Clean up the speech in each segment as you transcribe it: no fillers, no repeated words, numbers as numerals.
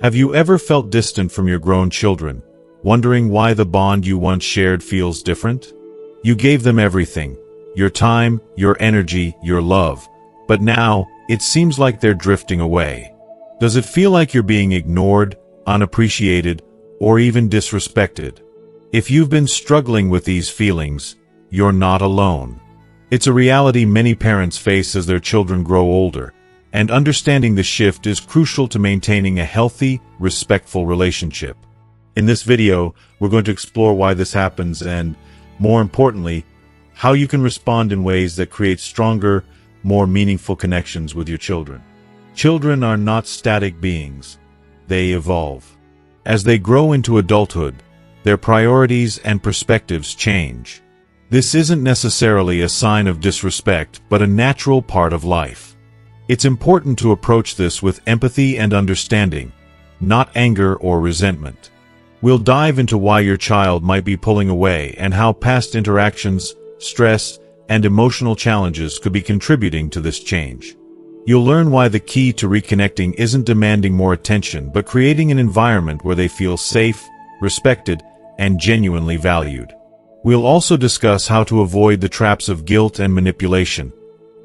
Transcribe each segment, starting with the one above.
Have you ever felt distant from your grown children, wondering why the bond you once shared feels different? You gave them everything, your time, your energy, your love, but now, it seems like they're drifting away. Does it feel like you're being ignored, unappreciated, or even disrespected? If you've been struggling with these feelings, you're not alone. It's a reality many parents face as their children grow older, and understanding the shift is crucial to maintaining a healthy, respectful relationship. In this video, we're going to explore why this happens and, more importantly, how you can respond in ways that create stronger, more meaningful connections with your children. Children are not static beings. They evolve. As they grow into adulthood, their priorities and perspectives change. This isn't necessarily a sign of disrespect, but a natural part of life. It's important to approach this with empathy and understanding, not anger or resentment. We'll dive into why your child might be pulling away and how past interactions, stress, and emotional challenges could be contributing to this change. You'll learn why the key to reconnecting isn't demanding more attention, but creating an environment where they feel safe, respected, and genuinely valued. We'll also discuss how to avoid the traps of guilt and manipulation,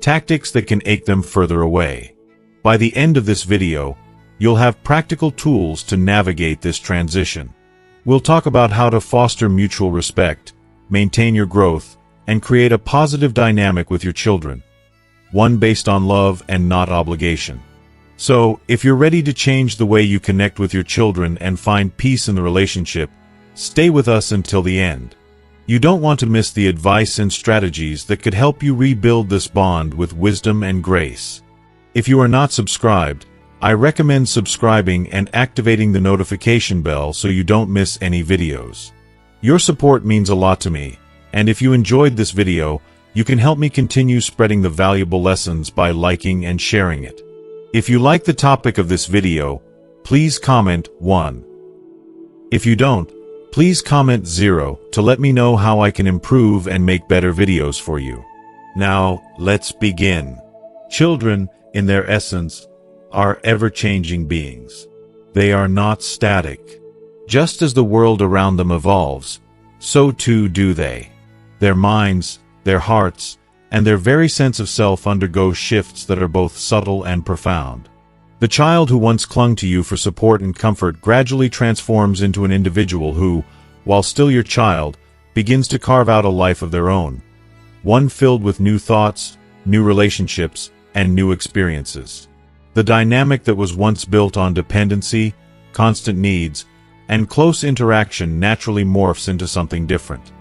tactics that can ache them further away. By the end of this video, you'll have practical tools to navigate this transition. We'll talk about how to foster mutual respect, maintain your growth, and create a positive dynamic with your children, one based on love and not obligation. So, if you're ready to change the way you connect with your children and find peace in the relationship, stay with us until the end. You don't want to miss the advice and strategies that could help you rebuild this bond with wisdom and grace. If you are not subscribed, I recommend subscribing and activating the notification bell so you don't miss any videos. Your support means a lot to me, and if you enjoyed this video, you can help me continue spreading the valuable lessons by liking and sharing it. If you like the topic of this video, please comment 1. If you don't, please comment 0 to let me know how I can improve and make better videos for you. Now, let's begin. Children, in their essence, are ever-changing beings. They are not static. Just as the world around them evolves, so too do they. Their minds, their hearts, and their very sense of self undergo shifts that are both subtle and profound. The child who once clung to you for support and comfort gradually transforms into an individual who, while still your child, begins to carve out a life of their own. One filled with new thoughts, new relationships, and new experiences. The dynamic that was once built on dependency, constant needs, and close interaction naturally morphs into something different.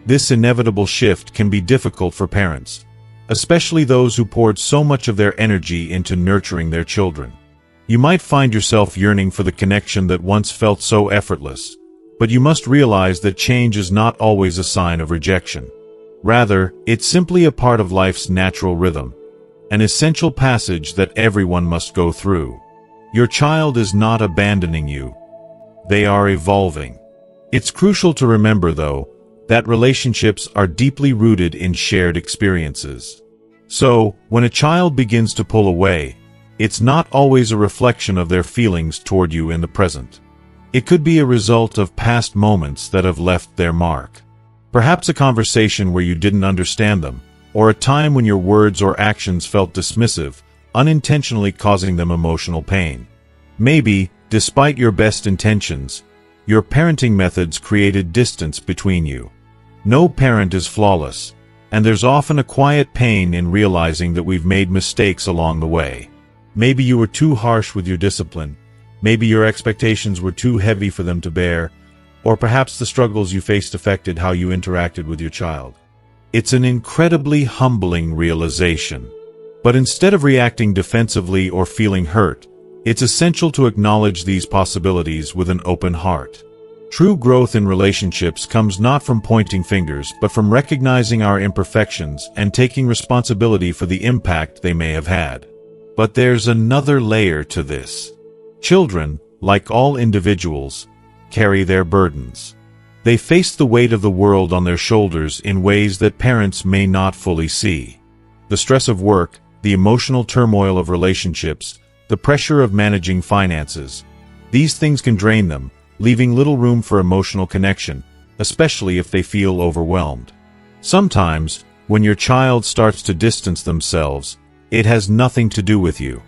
This inevitable shift can be difficult for parents, especially those who poured so much of their energy into nurturing their children. You might find yourself yearning for the connection that once felt so effortless, but you must realize that change is not always a sign of rejection. Rather, it's simply a part of life's natural rhythm, an essential passage that everyone must go through. Your child is not abandoning you. They are evolving. It's crucial to remember, though, that relationships are deeply rooted in shared experiences. So, when a child begins to pull away, it's not always a reflection of their feelings toward you in the present. It could be a result of past moments that have left their mark. Perhaps a conversation where you didn't understand them, or a time when your words or actions felt dismissive, unintentionally causing them emotional pain. Maybe, despite your best intentions, your parenting methods created distance between you. No parent is flawless, and there's often a quiet pain in realizing that we've made mistakes along the way. Maybe you were too harsh with your discipline, maybe your expectations were too heavy for them to bear, or perhaps the struggles you faced affected how you interacted with your child. It's an incredibly humbling realization. But instead of reacting defensively or feeling hurt, it's essential to acknowledge these possibilities with an open heart. True growth in relationships comes not from pointing fingers, but from recognizing our imperfections and taking responsibility for the impact they may have had. But there's another layer to this. Children, like all individuals, carry their burdens. They face the weight of the world on their shoulders in ways that parents may not fully see. The stress of work, the emotional turmoil of relationships, the pressure of managing finances, These things can drain them, leaving little room for emotional connection, especially if they feel overwhelmed. Sometimes, when your child starts to distance themselves, it has nothing to do with you.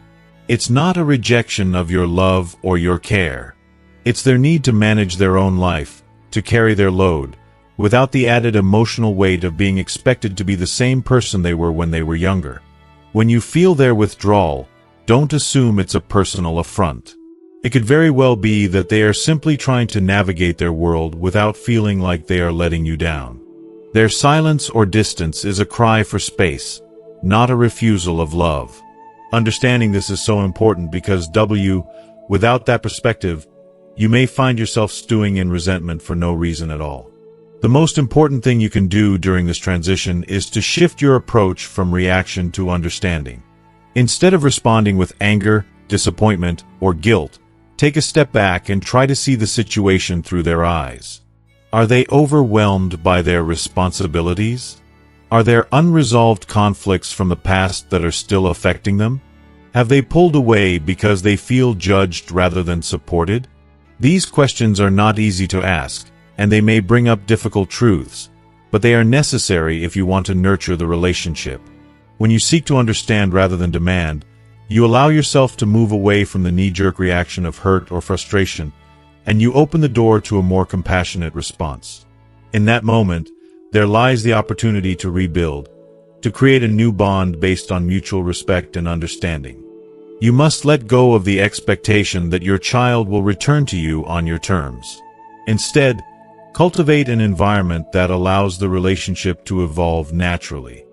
It's not a rejection of your love or your care. It's their need to manage their own life, to carry their load, without the added emotional weight of being expected to be the same person they were when they were younger. When you feel their withdrawal, don't assume it's a personal affront. It could very well be that they are simply trying to navigate their world without feeling like they are letting you down. Their silence or distance is a cry for space, not a refusal of love. Understanding this is so important because without that perspective, you may find yourself stewing in resentment for no reason at all. The most important thing you can do during this transition is to shift your approach from reaction to understanding. Instead of responding with anger, disappointment, or guilt, take a step back and try to see the situation through their eyes. Are they overwhelmed by their responsibilities? Are there unresolved conflicts from the past that are still affecting them? Have they pulled away because they feel judged rather than supported? These questions are not easy to ask, and they may bring up difficult truths, but they are necessary if you want to nurture the relationship. When you seek to understand rather than demand, you allow yourself to move away from the knee-jerk reaction of hurt or frustration, and you open the door to a more compassionate response. In that moment, there lies the opportunity to rebuild, to create a new bond based on mutual respect and understanding. You must let go of the expectation that your child will return to you on your terms. Instead, cultivate an environment that allows the relationship to evolve naturally.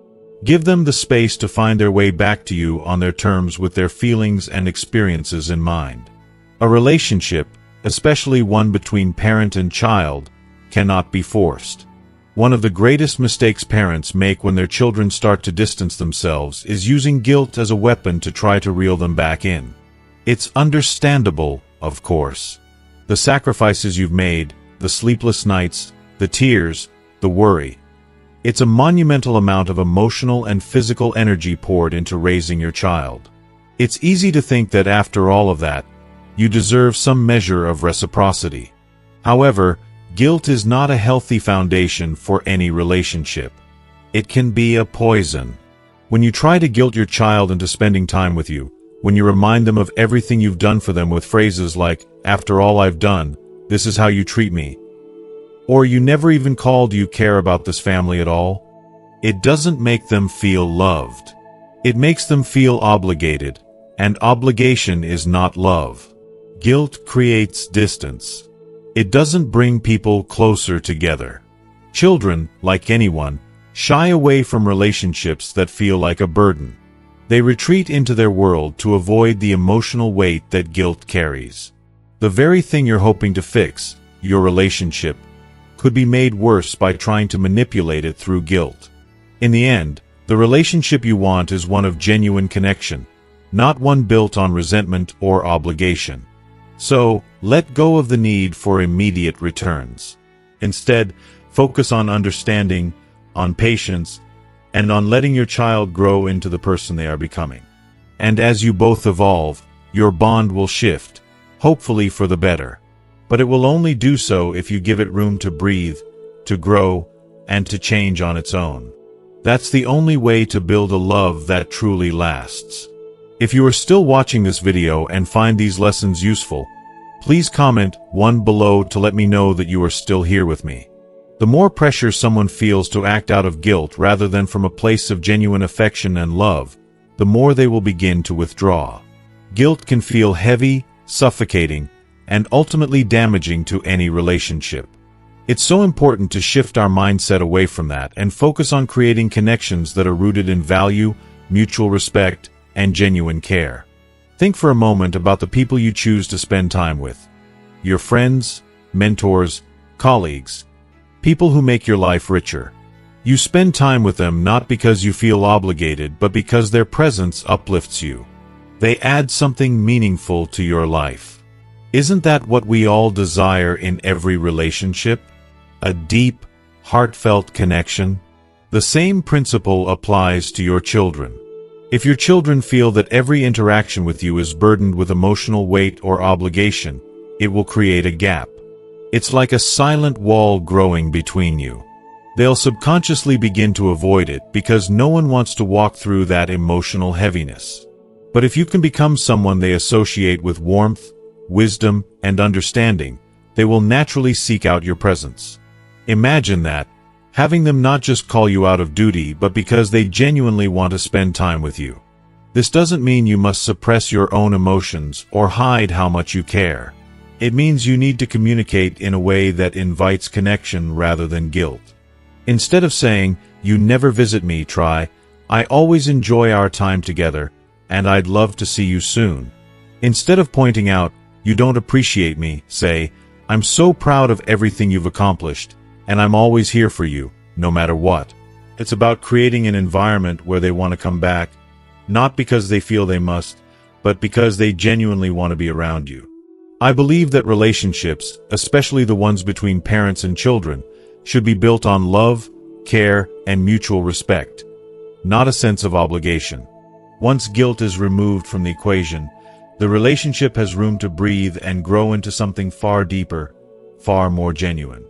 Give them the space to find their way back to you on their terms with their feelings and experiences in mind. A relationship, especially one between parent and child, cannot be forced. One of the greatest mistakes parents make when their children start to distance themselves is using guilt as a weapon to try to reel them back in. It's understandable, of course. The sacrifices you've made, the sleepless nights, the tears, the worry. It's a monumental amount of emotional and physical energy poured into raising your child. It's easy to think that after all of that, you deserve some measure of reciprocity. However, guilt is not a healthy foundation for any relationship. It can be a poison. When you try to guilt your child into spending time with you, when you remind them of everything you've done for them with phrases like, "After all I've done, this is how you treat me," or "You never even called, you care about this family at all," it doesn't make them feel loved. It makes them feel obligated, and obligation is not love. Guilt creates distance. It doesn't bring people closer together. Children, like anyone, shy away from relationships that feel like a burden. They retreat into their world to avoid the emotional weight that guilt carries. The very thing you're hoping to fix, your relationship, could be made worse by trying to manipulate it through guilt. In the end, the relationship you want is one of genuine connection, not one built on resentment or obligation. So, let go of the need for immediate returns. Instead, focus on understanding, on patience, and on letting your child grow into the person they are becoming. And as you both evolve, your bond will shift, hopefully for the better. But it will only do so if you give it room to breathe, to grow, and to change on its own. That's the only way to build a love that truly lasts. If you are still watching this video and find these lessons useful, please comment 1 below to let me know that you are still here with me. The more pressure someone feels to act out of guilt rather than from a place of genuine affection and love, the more they will begin to withdraw. Guilt can feel heavy, suffocating, and ultimately damaging to any relationship. It's so important to shift our mindset away from that and focus on creating connections that are rooted in value, mutual respect, and genuine care. Think for a moment about the people you choose to spend time with. Your friends, mentors, colleagues, people who make your life richer. You spend time with them not because you feel obligated, but because their presence uplifts you. They add something meaningful to your life. Isn't that what we all desire in every relationship? A deep, heartfelt connection? The same principle applies to your children. If your children feel that every interaction with you is burdened with emotional weight or obligation, it will create a gap. It's like a silent wall growing between you. They'll subconsciously begin to avoid it because no one wants to walk through that emotional heaviness. But if you can become someone they associate with warmth, wisdom, and understanding, they will naturally seek out your presence. Imagine that, having them not just call you out of duty but because they genuinely want to spend time with you. This doesn't mean you must suppress your own emotions or hide how much you care. It means you need to communicate in a way that invites connection rather than guilt. Instead of saying, "You never visit me," try, "I always enjoy our time together, and I'd love to see you soon." Instead of pointing out, "You don't appreciate me," say, "I'm so proud of everything you've accomplished, and I'm always here for you, no matter what." It's about creating an environment where they want to come back, not because they feel they must, but because they genuinely want to be around you. I believe that relationships, especially the ones between parents and children, should be built on love, care, and mutual respect, not a sense of obligation. Once guilt is removed from the equation, the relationship has room to breathe and grow into something far deeper, far more genuine.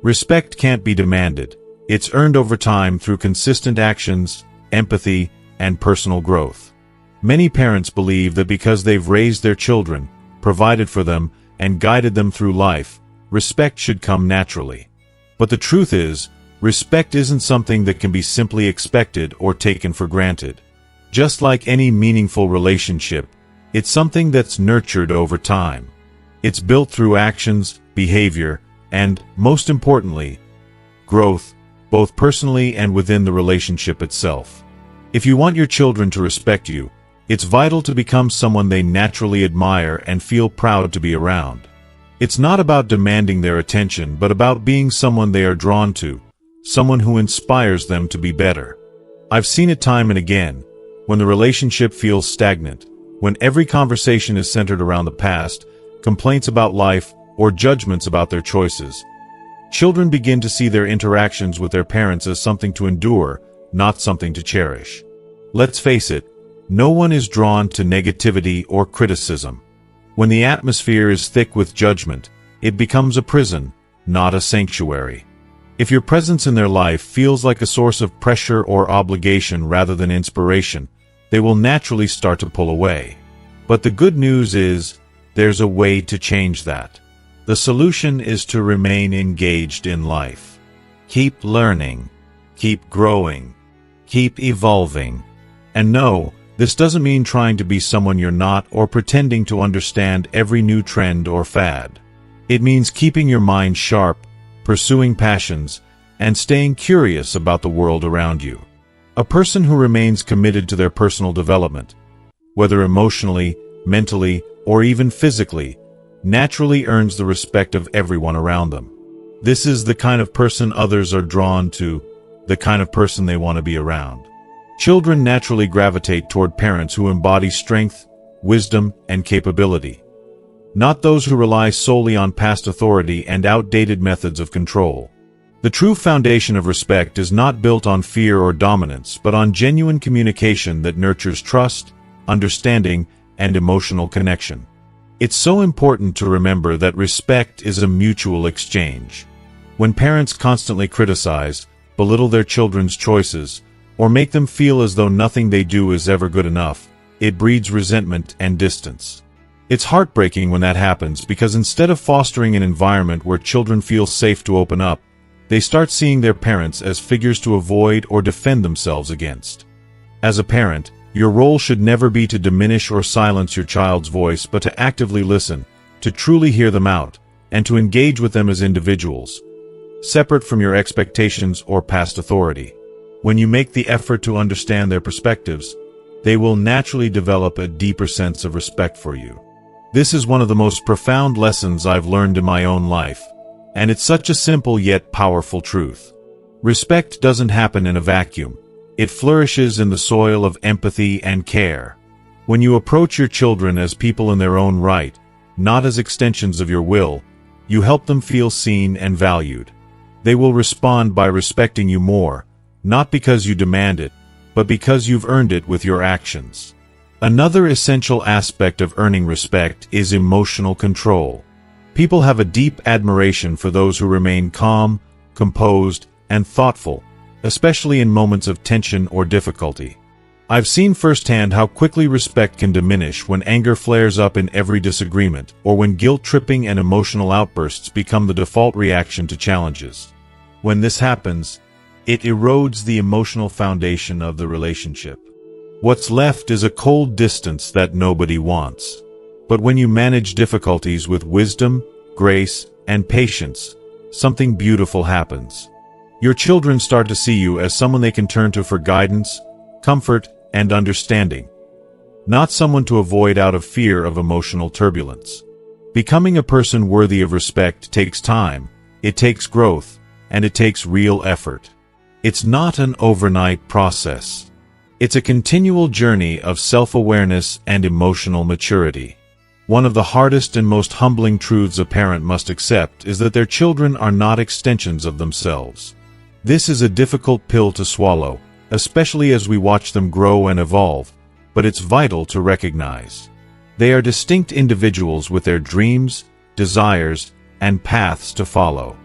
Respect can't be demanded. It's earned over time through consistent actions, empathy, and personal growth. Many parents believe that because they've raised their children, provided for them, and guided them through life, respect should come naturally. But the truth is, respect isn't something that can be simply expected or taken for granted. Just like any meaningful relationship, it's something that's nurtured over time. It's built through actions, behavior, and, most importantly, growth, both personally and within the relationship itself. If you want your children to respect you, it's vital to become someone they naturally admire and feel proud to be around. It's not about demanding their attention, but about being someone they are drawn to, someone who inspires them to be better. I've seen it time and again, when the relationship feels stagnant, when every conversation is centered around the past, complaints about life, or judgments about their choices. Children begin to see their interactions with their parents as something to endure, not something to cherish. Let's face it, no one is drawn to negativity or criticism. When the atmosphere is thick with judgment, it becomes a prison, not a sanctuary. If your presence in their life feels like a source of pressure or obligation rather than inspiration, they will naturally start to pull away. But the good news is, there's a way to change that. The solution is to remain engaged in life. Keep learning. Keep growing. Keep evolving. And no, this doesn't mean trying to be someone you're not or pretending to understand every new trend or fad. It means keeping your mind sharp, pursuing passions, and staying curious about the world around you. A person who remains committed to their personal development, whether emotionally, mentally, or even physically, naturally earns the respect of everyone around them. This is the kind of person others are drawn to, the kind of person they want to be around. Children naturally gravitate toward parents who embody strength, wisdom, and capability, not those who rely solely on past authority and outdated methods of control. The true foundation of respect is not built on fear or dominance, but on genuine communication that nurtures trust, understanding, and emotional connection. It's so important to remember that respect is a mutual exchange. When parents constantly criticize, belittle their children's choices, or make them feel as though nothing they do is ever good enough, it breeds resentment and distance. It's heartbreaking when that happens because instead of fostering an environment where children feel safe to open up, they start seeing their parents as figures to avoid or defend themselves against. As a parent, your role should never be to diminish or silence your child's voice, but to actively listen, to truly hear them out, and to engage with them as individuals, separate from your expectations or past authority. When you make the effort to understand their perspectives, they will naturally develop a deeper sense of respect for you. This is one of the most profound lessons I've learned in my own life, and it's such a simple yet powerful truth. Respect doesn't happen in a vacuum. It flourishes in the soil of empathy and care. When you approach your children as people in their own right, not as extensions of your will, you help them feel seen and valued. They will respond by respecting you more, not because you demand it, but because you've earned it with your actions. Another essential aspect of earning respect is emotional control. People have a deep admiration for those who remain calm, composed, and thoughtful, especially in moments of tension or difficulty. I've seen firsthand how quickly respect can diminish when anger flares up in every disagreement, or when guilt-tripping and emotional outbursts become the default reaction to challenges. When this happens, it erodes the emotional foundation of the relationship. What's left is a cold distance that nobody wants. But when you manage difficulties with wisdom, grace, and patience, something beautiful happens. Your children start to see you as someone they can turn to for guidance, comfort, and understanding, not someone to avoid out of fear of emotional turbulence. Becoming a person worthy of respect takes time, it takes growth, and it takes real effort. It's not an overnight process. It's a continual journey of self-awareness and emotional maturity. One of the hardest and most humbling truths a parent must accept is that their children are not extensions of themselves. This is a difficult pill to swallow, especially as we watch them grow and evolve, but it's vital to recognize. They are distinct individuals with their dreams, desires, and paths to follow.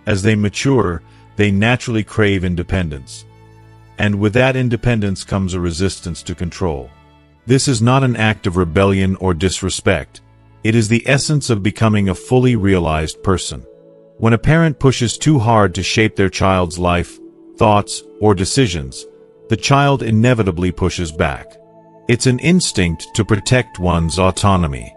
As they mature, they naturally crave independence. And with that independence comes a resistance to control. This is not an act of rebellion or disrespect. It is the essence of becoming a fully realized person. When a parent pushes too hard to shape their child's life, thoughts, or decisions, the child inevitably pushes back. It's an instinct to protect one's autonomy.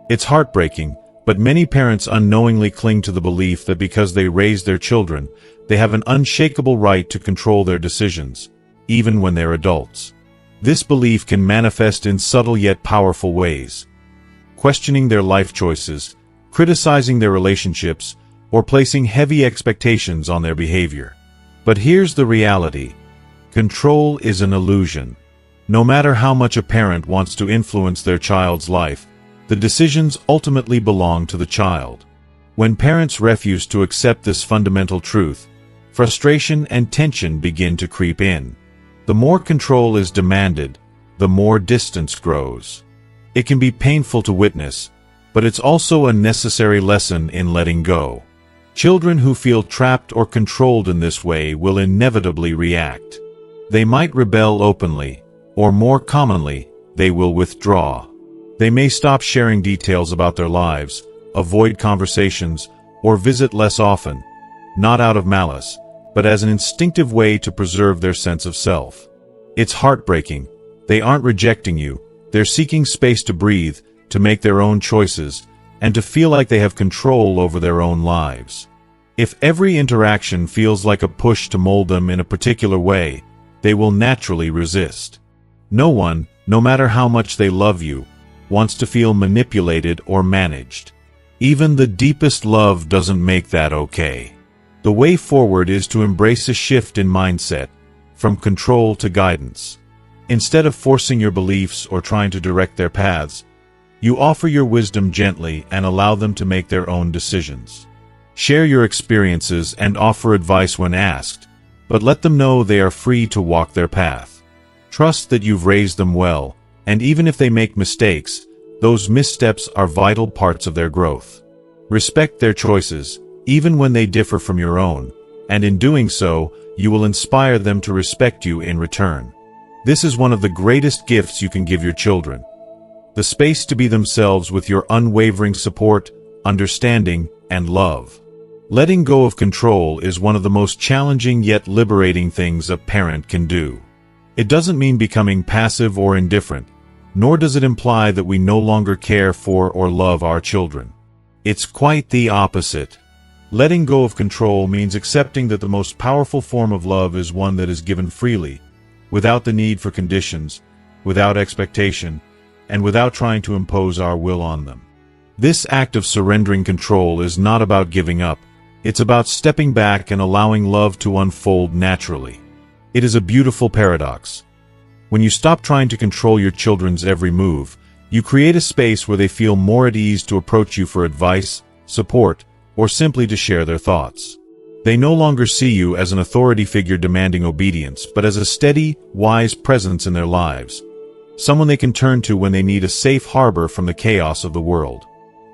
It's heartbreaking, but many parents unknowingly cling to the belief that because they raise their children, they have an unshakable right to control their decisions, even when they're adults. This belief can manifest in subtle yet powerful ways. Questioning their life choices, criticizing their relationships, or placing heavy expectations on their behavior. But here's the reality. Control is an illusion. No matter how much a parent wants to influence their child's life, the decisions ultimately belong to the child. When parents refuse to accept this fundamental truth, frustration and tension begin to creep in. The more control is demanded, the more distance grows. It can be painful to witness, but it's also a necessary lesson in letting go. Children who feel trapped or controlled in this way will inevitably react. They might rebel openly, or more commonly, they will withdraw. They may stop sharing details about their lives, avoid conversations, or visit less often, not out of malice, but as an instinctive way to preserve their sense of self. It's heartbreaking. They aren't rejecting you. They're seeking space to breathe, to make their own choices, and to feel like they have control over their own lives. If every interaction feels like a push to mold them in a particular way, they will naturally resist. No one, no matter how much they love you, wants to feel manipulated or managed. Even the deepest love doesn't make that okay. The way forward is to embrace a shift in mindset, from control to guidance. Instead of forcing your beliefs or trying to direct their paths, you offer your wisdom gently and allow them to make their own decisions. Share your experiences and offer advice when asked, but let them know they are free to walk their path. Trust that you've raised them well, and even if they make mistakes, those missteps are vital parts of their growth. Respect their choices, even when they differ from your own, and in doing so, you will inspire them to respect you in return. This is one of the greatest gifts you can give your children. The space to be themselves with your unwavering support, understanding, and love. Letting go of control is one of the most challenging yet liberating things a parent can do. It doesn't mean becoming passive or indifferent, nor does it imply that we no longer care for or love our children. It's quite the opposite. Letting go of control means accepting that the most powerful form of love is one that is given freely, without the need for conditions, without expectation, and without trying to impose our will on them. This act of surrendering control is not about giving up. It's about stepping back and allowing love to unfold naturally. It is a beautiful paradox. When you stop trying to control your children's every move, you create a space where they feel more at ease to approach you for advice, support, or simply to share their thoughts. They no longer see you as an authority figure demanding obedience, but as a steady, wise presence in their lives. Someone they can turn to when they need a safe harbor from the chaos of the world.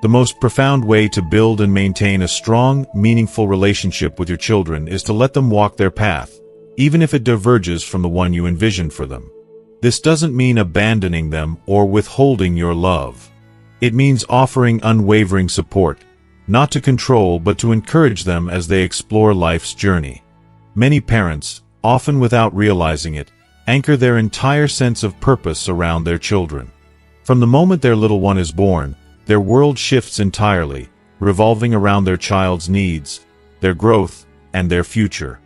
The most profound way to build and maintain a strong, meaningful relationship with your children is to let them walk their path, even if it diverges from the one you envisioned for them. This doesn't mean abandoning them or withholding your love. It means offering unwavering support, not to control but to encourage them as they explore life's journey. Many parents, often without realizing it, anchor their entire sense of purpose around their children. From the moment their little one is born, their world shifts entirely, revolving around their child's needs, their growth, and their future.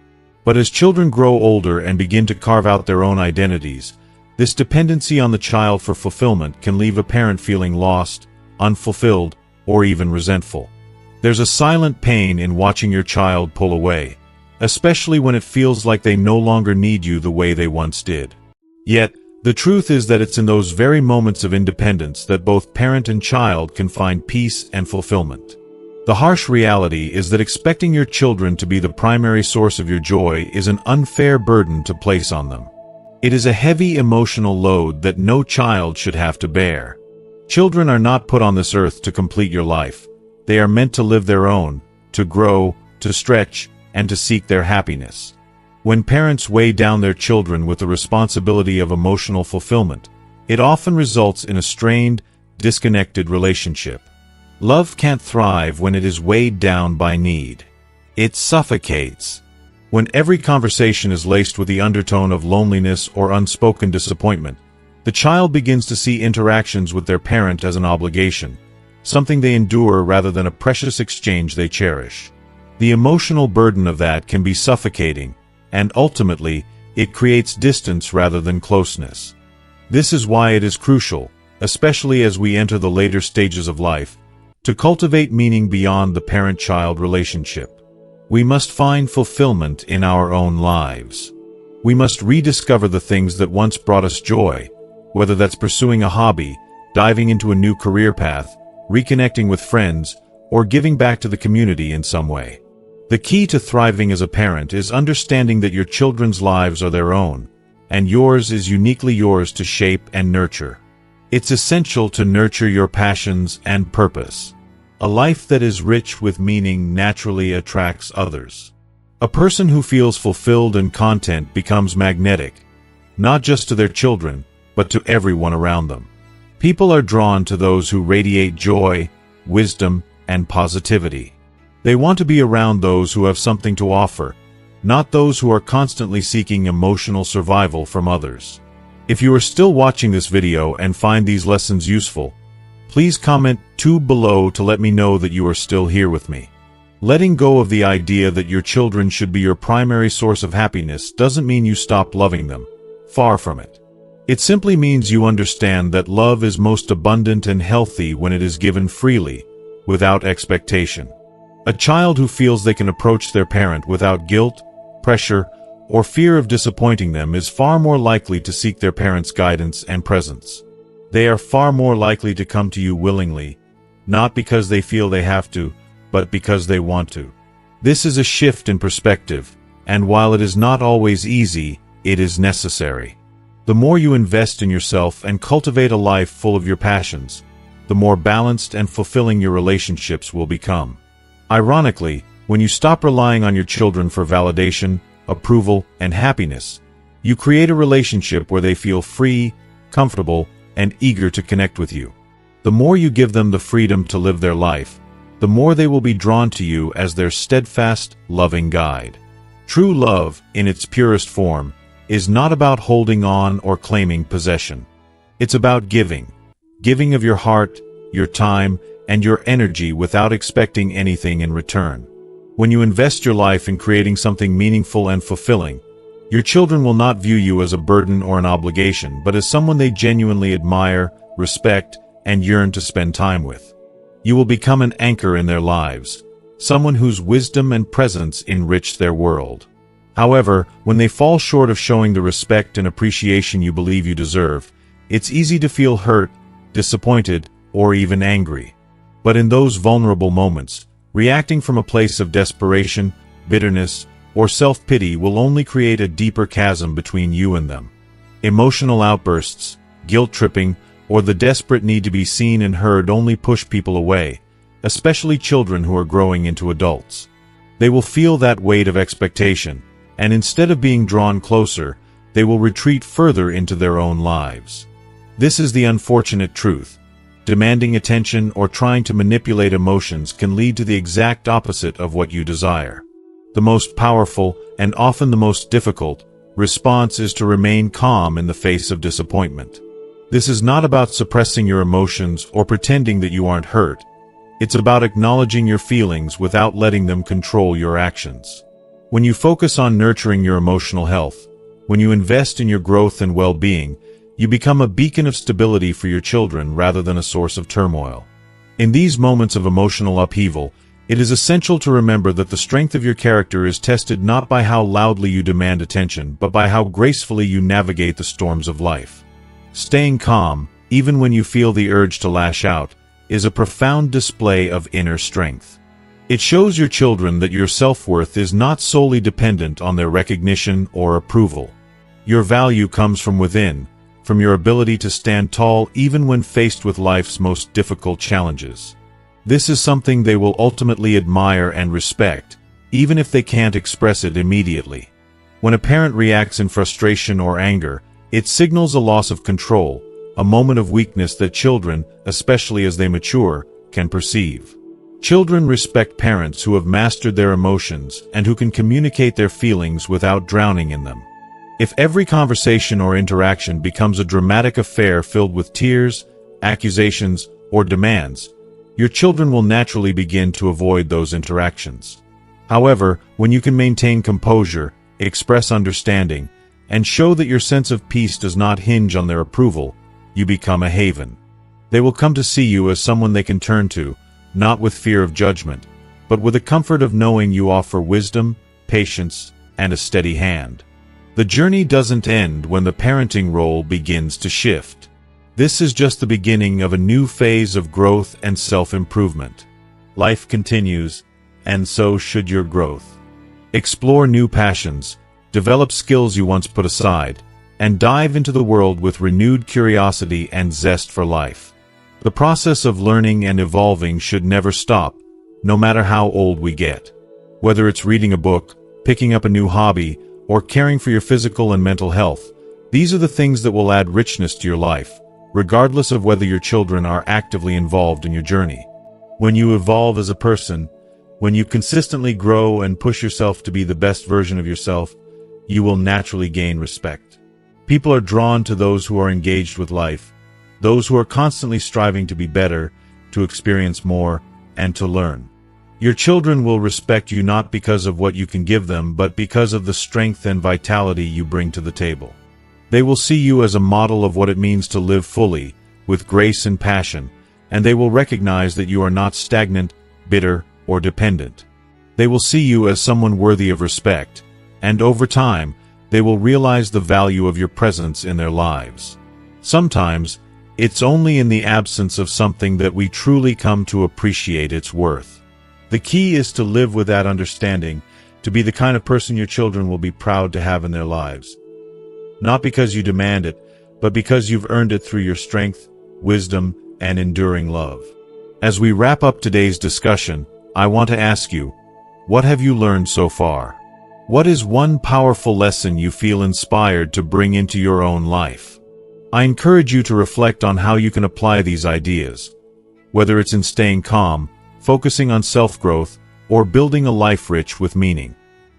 But as children grow older and begin to carve out their own identities, this dependency on the child for fulfillment can leave a parent feeling lost, unfulfilled, or even resentful. There's a silent pain in watching your child pull away, especially when it feels like they no longer need you the way they once did. Yet, the truth is that it's in those very moments of independence that both parent and child can find peace and fulfillment. The harsh reality is that expecting your children to be the primary source of your joy is an unfair burden to place on them. It is a heavy emotional load that no child should have to bear. Children are not put on this earth to complete your life. They are meant to live their own, to grow, to stretch, and to seek their happiness. When parents weigh down their children with the responsibility of emotional fulfillment, it often results in a strained, disconnected relationship. Love can't thrive when it is weighed down by need. It suffocates. When every conversation is laced with the undertone of loneliness or unspoken disappointment, the child begins to see interactions with their parent as an obligation, something they endure rather than a precious exchange they cherish. The emotional burden of that can be suffocating, and ultimately, it creates distance rather than closeness. This is why it is crucial, especially as we enter the later stages of life, to cultivate meaning beyond the parent-child relationship. We must find fulfillment in our own lives. We must rediscover the things that once brought us joy, whether that's pursuing a hobby, diving into a new career path, reconnecting with friends, or giving back to the community in some way. The key to thriving as a parent is understanding that your children's lives are their own, and yours is uniquely yours to shape and nurture. It's essential to nurture your passions and purpose. A life that is rich with meaning naturally attracts others. A person who feels fulfilled and content becomes magnetic, not just to their children, but to everyone around them. People are drawn to those who radiate joy, wisdom, and positivity. They want to be around those who have something to offer, not those who are constantly seeking emotional survival from others. If you are still watching this video and find these lessons useful, please comment below to let me know that you are still here with me. Letting go of the idea that your children should be your primary source of happiness doesn't mean you stop loving them. Far from it. It simply means you understand that love is most abundant and healthy when it is given freely, without expectation. A child who feels they can approach their parent without guilt, pressure, or fear of disappointing them is far more likely to seek their parents' guidance and presence. They are far more likely to come to you willingly, not because they feel they have to, but because they want to. This is a shift in perspective, and while it is not always easy, it is necessary. The more you invest in yourself and cultivate a life full of your passions, the more balanced and fulfilling your relationships will become. Ironically, when you stop relying on your children for validation, approval, and happiness, you create a relationship where they feel free, comfortable, and eager to connect with you. The more you give them the freedom to live their life, the more they will be drawn to you as their steadfast, loving guide. True love, in its purest form, is not about holding on or claiming possession. It's about giving of your heart, your time, and your energy without expecting anything in return. When you invest your life in creating something meaningful and fulfilling, your children will not view you as a burden or an obligation, but as someone they genuinely admire, respect, and yearn to spend time with. You will become an anchor in their lives, someone whose wisdom and presence enrich their world. However, when they fall short of showing the respect and appreciation you believe you deserve, it's easy to feel hurt, disappointed, or even angry. But in those vulnerable moments, reacting from a place of desperation, bitterness, or self-pity will only create a deeper chasm between you and them. Emotional outbursts, guilt-tripping, or the desperate need to be seen and heard only push people away, especially children who are growing into adults. They will feel that weight of expectation, and instead of being drawn closer, they will retreat further into their own lives. This is the unfortunate truth. Demanding attention or trying to manipulate emotions can lead to the exact opposite of what you desire. The most powerful, and often the most difficult, response is to remain calm in the face of disappointment. This is not about suppressing your emotions or pretending that you aren't hurt. It's about acknowledging your feelings without letting them control your actions. When you focus on nurturing your emotional health, when you invest in your growth and well-being, you become a beacon of stability for your children rather than a source of turmoil. In these moments of emotional upheaval, it is essential to remember that the strength of your character is tested not by how loudly you demand attention, but by how gracefully you navigate the storms of life. Staying calm, even when you feel the urge to lash out, is a profound display of inner strength. It shows your children that your self-worth is not solely dependent on their recognition or approval. Your value comes from within, from your ability to stand tall even when faced with life's most difficult challenges. This is something they will ultimately admire and respect, even if they can't express it immediately. When a parent reacts in frustration or anger, it signals a loss of control, a moment of weakness that children, especially as they mature, can perceive. Children respect parents who have mastered their emotions and who can communicate their feelings without drowning in them. If every conversation or interaction becomes a dramatic affair filled with tears, accusations, or demands, your children will naturally begin to avoid those interactions. However, when you can maintain composure, express understanding, and show that your sense of peace does not hinge on their approval, you become a haven. They will come to see you as someone they can turn to, not with fear of judgment, but with the comfort of knowing you offer wisdom, patience, and a steady hand. The journey doesn't end when the parenting role begins to shift. This is just the beginning of a new phase of growth and self-improvement. Life continues, and so should your growth. Explore new passions, develop skills you once put aside, and dive into the world with renewed curiosity and zest for life. The process of learning and evolving should never stop, no matter how old we get. Whether it's reading a book, picking up a new hobby, or caring for your physical and mental health, these are the things that will add richness to your life, regardless of whether your children are actively involved in your journey. When you evolve as a person, when you consistently grow and push yourself to be the best version of yourself, you will naturally gain respect. People are drawn to those who are engaged with life, those who are constantly striving to be better, to experience more, and to learn. Your children will respect you not because of what you can give them, but because of the strength and vitality you bring to the table. They will see you as a model of what it means to live fully, with grace and passion, and they will recognize that you are not stagnant, bitter, or dependent. They will see you as someone worthy of respect, and over time, they will realize the value of your presence in their lives. Sometimes, it's only in the absence of something that we truly come to appreciate its worth. The key is to live with that understanding, to be the kind of person your children will be proud to have in their lives. Not because you demand it, but because you've earned it through your strength, wisdom, and enduring love. As we wrap up today's discussion, I want to ask you, what have you learned so far? What is one powerful lesson you feel inspired to bring into your own life? I encourage you to reflect on how you can apply these ideas, whether it's in staying calm, focusing on self-growth, or building a life rich with meaning.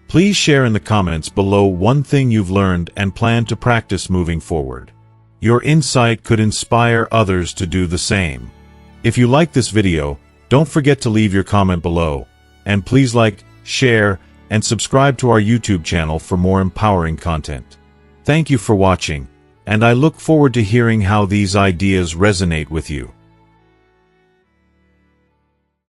Please share in the comments below one thing you've learned and plan to practice moving forward. Your insight could inspire others to do the same. If you like this video, don't forget to leave your comment below, and please like, share, and subscribe to our YouTube channel for more empowering content. Thank you for watching, and I look forward to hearing how these ideas resonate with you.